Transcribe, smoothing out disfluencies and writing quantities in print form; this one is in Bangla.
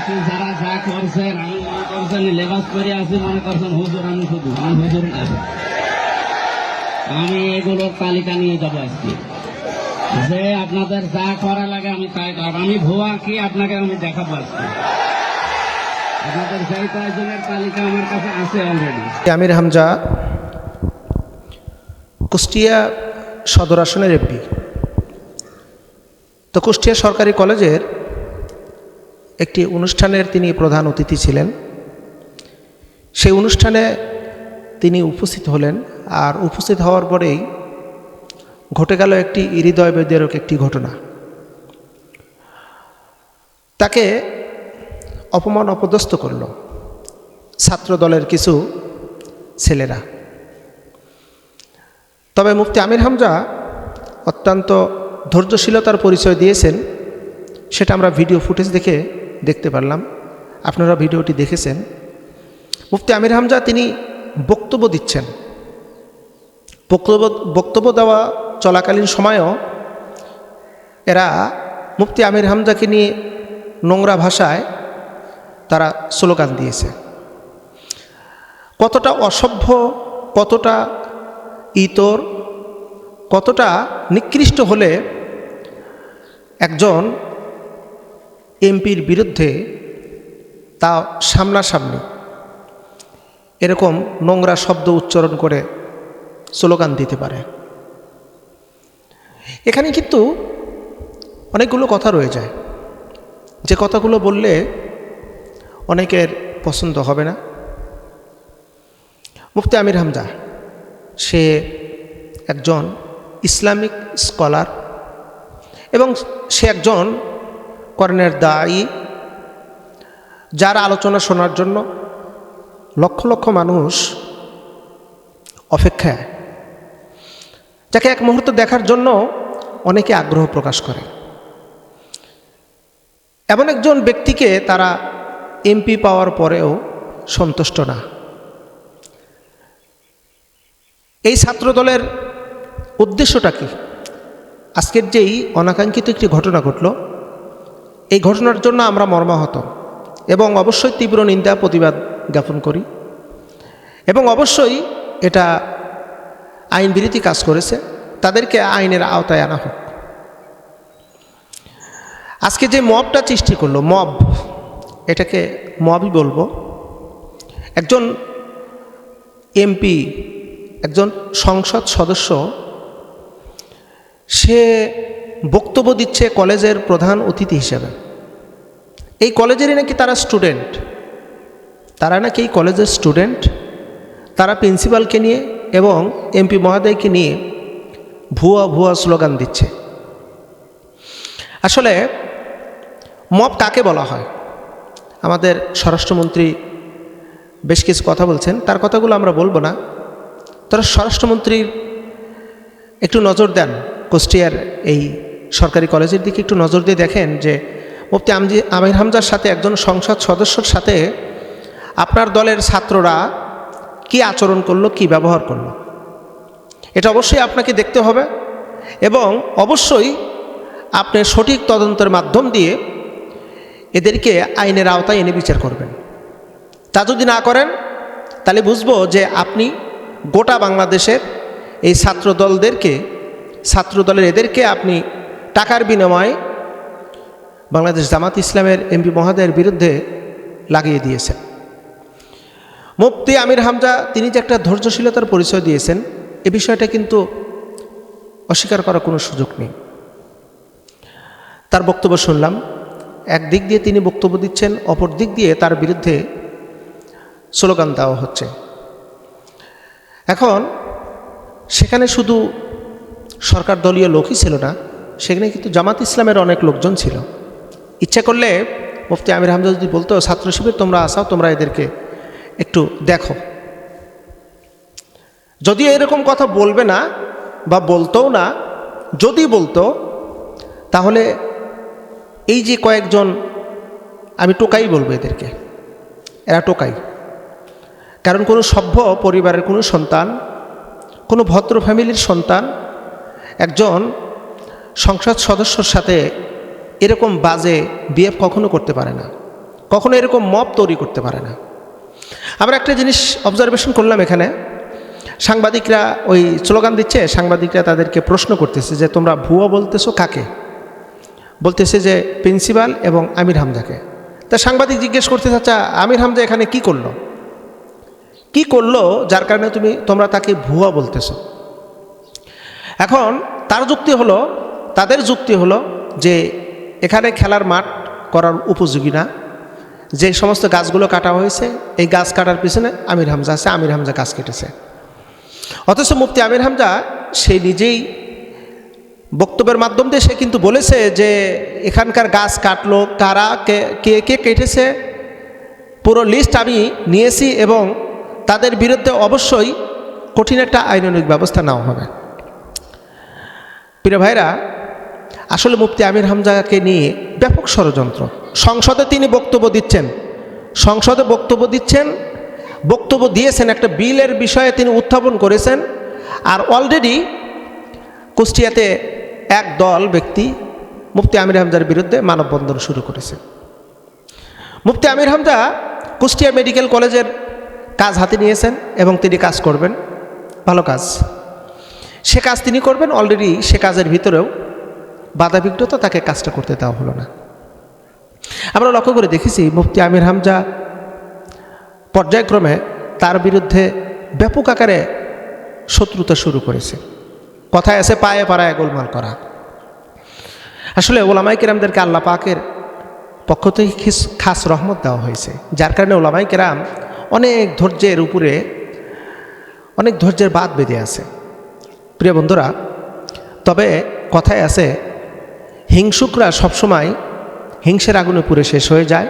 বাকি যারা যা করছেন আমি মনে করছেন লেবাস করে আছি, মনে করছেন হুজুর, আমি শুধু আমি হুজুর না। আমি এগুলোর তালিকা নিয়ে যাবো আজকে, যে আপনাদের যা করা লাগে আমি তাই করব। আমি ভুয়া কি আপনাকে আমি দেখাবো আজকে। আপনাদের সেই কয়েকজনের তালিকা আমার কাছে আছে অলরেডি। আমির হামজা কুষ্টিয়া সদর আসনের এমপি। তো কুষ্টিয়া সরকারি কলেজের একটি অনুষ্ঠানের তিনি প্রধান অতিথি ছিলেন। সেই অনুষ্ঠানে তিনি উপস্থিত হলেন, আর উপস্থিত হওয়ার পরেই ঘটে গেল একটি হৃদয় বিদারক একটি ঘটনা। তাকে অপমান অপদস্থ করল ছাত্র দলের কিছু ছেলেরা। তবে মুফতি আমির হামজা অত্যন্ত ধৈর্যশীলতার পরিচয় দিয়েছেন, সেটা আমরা ভিডিও ফুটেজ দেখে দেখতে পারলাম। আপনারা ভিডিওটি দেখেছেন। মুফতি আমির হামজা তিনি বক্তব্য দিচ্ছেন। বক্তব্য দেওয়া চলাকালীন সময়েও এরা মুফতি আমির হামজাকে নিয়ে নোংরা ভাষায় তারা স্লোগান দিয়েছে। কতটা অসভ্য, কতটা ইতর, কতটা নিকৃষ্ট হলে একজন এমপির বিরুদ্ধে তা সামনাসামনি এরকম নোংরা শব্দ উচ্চারণ করে স্লোগান দিতে পারে। এখানে কিন্তু অনেকগুলো কথা রয়ে যায়, যে কথাগুলো বললে অনেকের পছন্দ হবে না। মুফতি আমির হামজা সে একজন ইসলামিক স্কলার এবং সে একজন কোরআনের দায়ী, যার আলোচনা শোনার জন্য লক্ষ লক্ষ মানুষ অপেক্ষায়, যাকে এক মুহূর্ত দেখার জন্য অনেকে আগ্রহ প্রকাশ করে। এমন একজন ব্যক্তিকে তারা এমপি পাওয়ার পরেও সন্তুষ্ট না। এই ছাত্রদলের উদ্দেশ্যটা কি? আজকের যেই অনাকাঙ্ক্ষিত একটি ঘটনা ঘটল, এই ঘটনার জন্য আমরা মর্মাহত এবং অবশ্যই তীব্র নিন্দা প্রতিবাদ জ্ঞাপন করি, এবং অবশ্যই এটা আইন বিরোধী কাজ করেছে, তাদেরকে আইনের আওতায় আনা হোক। আজকে যে মবটা সৃষ্টি করলো, মব, এটাকে মবই বলবো। একজন এমপি, একজন সংসদ সদস্য, সে বক্তব্য দিচ্ছে কলেজের প্রধান অতিথি হিসেবে। এই কলেজেরই নাকি তারা স্টুডেন্ট, তারা নাকি এই কলেজের স্টুডেন্ট। তারা প্রিন্সিপালকে নিয়ে এবং এমপি মহোদয়কে নিয়ে ভুয়া ভুয়া স্লোগান দিচ্ছে। আসলে মব কাকে বলা হয়? আমাদের স্বরাষ্ট্রমন্ত্রী বেশ কিছু কথা বলছেন, তার কথাগুলো আমরা বলবো না। তারা স্বরাষ্ট্রমন্ত্রীর একটু নজর দেন কুষ্টিয়ার এই সরকারি কলেজের দিকে, একটু নজর দিয়ে দেখেন যে মুফতি আমির হামজার সাথে একজন সংসদ সদস্যর সাথে আপনার দলের ছাত্ররা কি আচরণ করলো, কি ব্যবহার করলো। এটা অবশ্যই আপনাকে দেখতে হবে এবং অবশ্যই আপনি সঠিক তদন্তের মাধ্যম দিয়ে এদেরকে আইনের আওতায় এনে বিচার করবেন। তা যদি না করেন তাহলে বুঝবো যে আপনি গোটা বাংলাদেশের এই ছাত্রদলের এদেরকে আপনি টাকার বিনিময়ে বাংলাদেশ জামাত ইসলামের এমপি মহোদয়ের বিরুদ্ধে লাগিয়ে দিয়েছেন। মুফতি আমির হামজা তিনি যে একটা ধৈর্যশীলতার পরিচয় দিয়েছেন, এ বিষয়টা কিন্তু অস্বীকার করার কোনো সুযোগ নেই। তার বক্তব্য শুনলাম, এক দিক দিয়ে তিনি বক্তব্য দিচ্ছেন, অপর দিক দিয়ে তার বিরুদ্ধে স্লোগান দেওয়া হচ্ছে। এখন সেখানে শুধু সরকার দলীয় লোকই ছিল না, সেখানে কিন্তু জামাত ইসলামের অনেক লোকজন ছিল। ইচ্ছা করলে মুফতি আমির হামজা যদি বলতো, ছাত্র শিবির তোমরা আসাও, তোমরা এদেরকে একটু দেখো। যদিও এরকম কথা বলবে না বা বলতোও না, যদি বলতো তাহলে এই যে কয়েকজন, আমি টোকাই বলবো এদেরকে, এরা টোকাই। কারণ কোনো সভ্য পরিবারের কোনো সন্তান, কোনো ভদ্র ফ্যামিলির সন্তান একজন সংসদ সদস্যর সাথে এরকম বাজে বিহেভ কখনো করতে পারে না। কখনো এরকম মব তৈরি করতে পারে না। আমরা একটা জিনিস অবজারভেশন করলাম, এখানে সাংবাদিকরা ওই স্লোগান দিচ্ছে, সাংবাদিকরা তাদেরকে প্রশ্ন করতেছে যে তোমরা ভুয়া বলতেছো কাকে? বলতেছে যে প্রিন্সিপাল এবং আমির হামজাকে। তা সাংবাদিক জিজ্ঞেস করতেছে, আচ্ছা আমির হামজা এখানে কি করলো, কি করলো যার কারণে তোমরা তাকে ভুয়া বলতেছো? এখন তাদের যুক্তি হলো যে এখানে খেলার মাঠ করার উপযোগী না, যে সমস্ত গাছগুলো কাটা হয়েছে এই গাছ কাটার পিছনে আমির হামজা আছে, আমির হামজা গাছ কেটেছে। অথচ মুফতি আমির হামজা সে নিজেই বক্তব্যের মাধ্যম দিয়ে সে কিন্তু বলেছে যে এখানকার গাছ কাটলো কারা, কে কে কেটেছে পুরো লিস্ট আমি নিয়েছি এবং তাদের বিরুদ্ধে অবশ্যই কঠিন একটা আইনানুগ ব্যবস্থা নেওয়া হবে। প্রিয় ভাইরা, আসলে মুফতি আমির হামজাকে নিয়ে ব্যাপক ষড়যন্ত্র। সংসদে তিনি বক্তব্য দিচ্ছেন, বক্তব্য দিয়েছেন, একটা বিলের বিষয়ে তিনি উত্থাপন করেছেন। আর অলরেডি কুষ্টিয়াতে এক দল ব্যক্তি মুফতি আমির হামজার বিরুদ্ধে মানববন্ধন শুরু করেছে। মুফতি আমির হামজা কুষ্টিয়া মেডিকেল কলেজের কাজ হাতে নিয়েছেন এবং তিনি কাজ করবেন, ভালো কাজ, সে কাজ তিনি করবেন। অলরেডি সে কাজের ভিতরেও বাধাবিঘ্নতা, তাকে কাজটা করতে দেওয়া হলো না। আমরা লক্ষ্য করে দেখেছি মুফতি আমির হামজা পর্যায়ক্রমে তার বিরুদ্ধে ব্যাপক আকারে শত্রুতা শুরু করেছে। কথায় আছে পায়ে পাড়ায় গোলমাল করা। আসলে ওলামায়ে কেরামদেরকে আল্লাহ পাকের পক্ষ থেকে খাস রহমত দেওয়া হয়েছে, যার কারণে ওলামায়ে কেরাম অনেক ধৈর্যের বাদ বেঁধে আছে। প্রিয় বন্ধুরা, তবে কথায় আছে হিংসুকরা সবসময় হিংসের আগুনে পুড়ে শেষ হয়ে যায়,